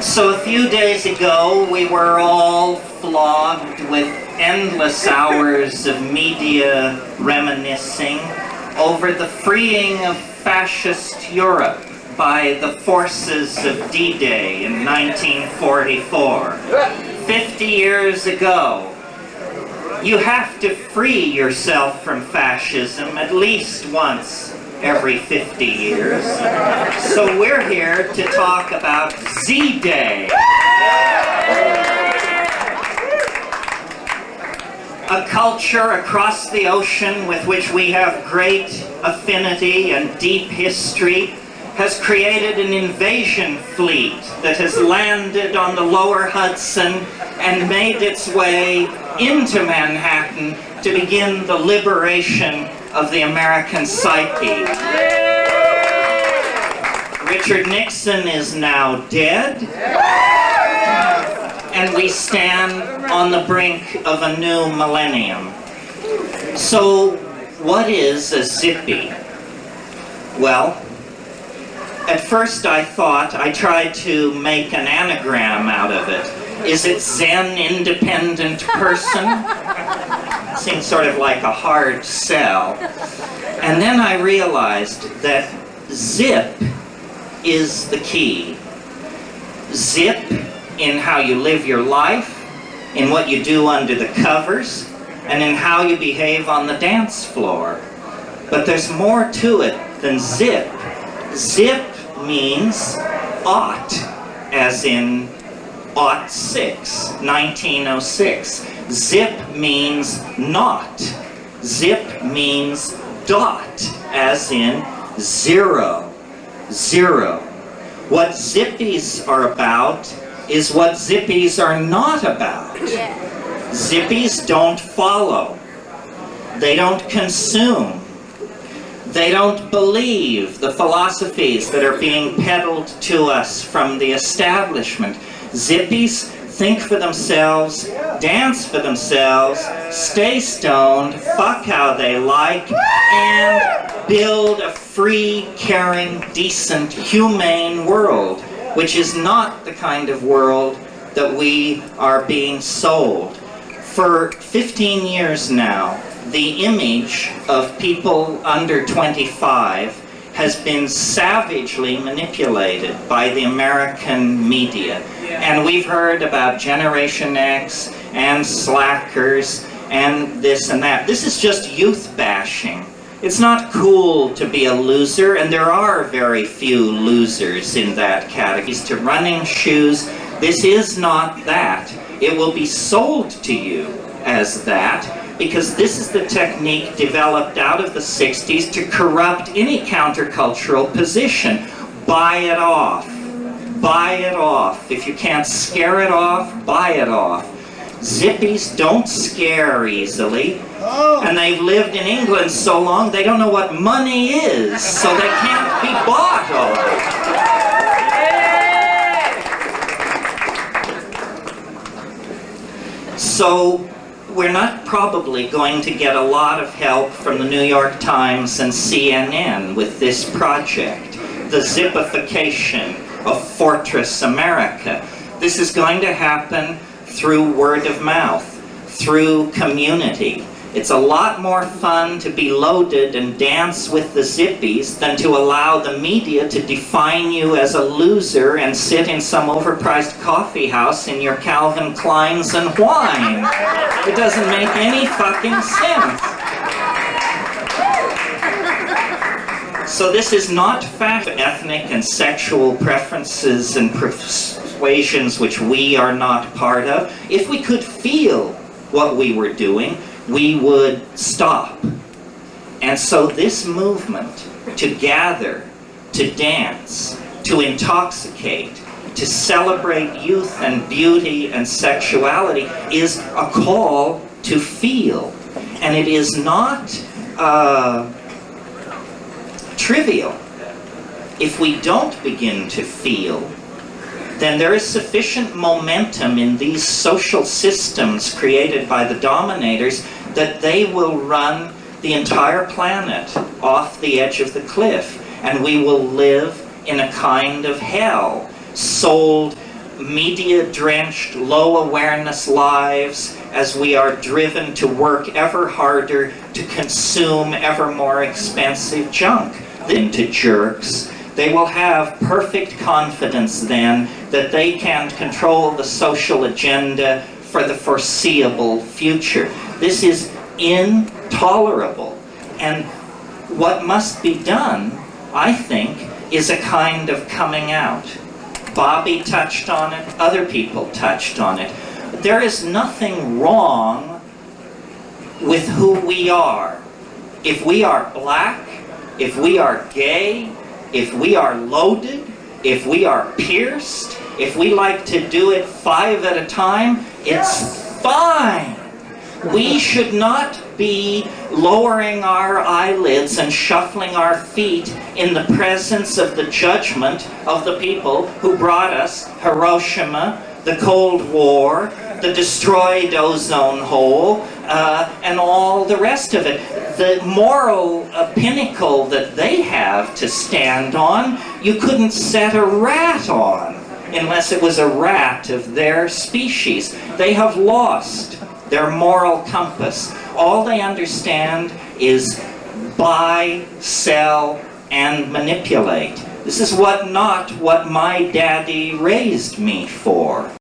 So a few days ago, we were all flogged with endless hours of media reminiscing over the freeing of fascist Europe by the forces of D-Day in 1944. 50 years ago. You have to free yourself from fascism at least once every 50 years. So we're here to talk about Z-Day. A culture across the ocean with which we have great affinity and deep history has created an invasion fleet that has landed on the lower Hudson and made its way into Manhattan to begin the liberation of the American psyche. Richard Nixon is now dead, and we stand on the brink of a new millennium. So, what is a Zippie? Well, at first I tried to make an anagram out of it. Is it Zen independent person? Seems sort of like a hard sell. And then I realized that zip is the key. Zip in how you live your life, in what you do under the covers, and in how you behave on the dance floor. But there's more to it than zip. Zip means ought, as in ought 6, 1906. Zip means not. Zip means dot, as in 0, 0. What Zippies are about is what Zippies are not about. Zippies don't follow. They don't consume. They don't believe the philosophies that are being peddled to us from the establishment. Zippies think for themselves, dance for themselves, stay stoned, fuck how they like, and build a free, caring, decent, humane world, which is not the kind of world that we are being sold. For 15 years now, the image of people under 25 has been savagely manipulated by the American media. And we've heard about Generation X and slackers and this and that. This is just youth bashing. It's not cool to be a loser, and there are very few losers in that category. To running shoes, this is not that. It will be sold to you as that, because this is the technique developed out of the 60s to corrupt any countercultural position. Buy it off. Buy it off. If you can't scare it off, buy it off. Zippies don't scare easily, and they've lived in England so long they don't know what money is, so they can't be bought off. So we're not probably going to get a lot of help from the New York Times and CNN with this project, the zippification of Fortress America. This is going to happen through word of mouth, through community. It's a lot more fun to be loaded and dance with the Zippies than to allow the media to define you as a loser and sit in some overpriced coffee house in your Calvin Kleins and whine. It doesn't make any fucking sense. So this is not ethnic and sexual preferences and persuasions which we are not part of. If we could feel what we were doing, we would stop. And so this movement to gather, to dance, to intoxicate, to celebrate youth and beauty and sexuality is a call to feel. And it is not trivial. If we don't begin to feel, then there is sufficient momentum in these social systems created by the dominators that they will run the entire planet off the edge of the cliff, and we will live in a kind of hell, sold media-drenched, low-awareness lives as we are driven to work ever harder to consume ever more expensive junk into jerks. They will have perfect confidence then that they can control the social agenda for the foreseeable future. This is intolerable. And what must be done, I think, is a kind of coming out. Bobby touched on it, other people touched on it. There is nothing wrong with who we are. If we are black, if we are gay, if we are loaded, if we are pierced, if we like to do it 5 at a time, it's fine. We should not be lowering our eyelids and shuffling our feet in the presence of the judgment of the people who brought us Hiroshima, the Cold War, the destroyed ozone hole, and all the rest of it. The moral pinnacle that they have to stand on, you couldn't set a rat on unless it was a rat of their species. They have lost their moral compass. All they understand is buy, sell, and manipulate. This is not what my daddy raised me for.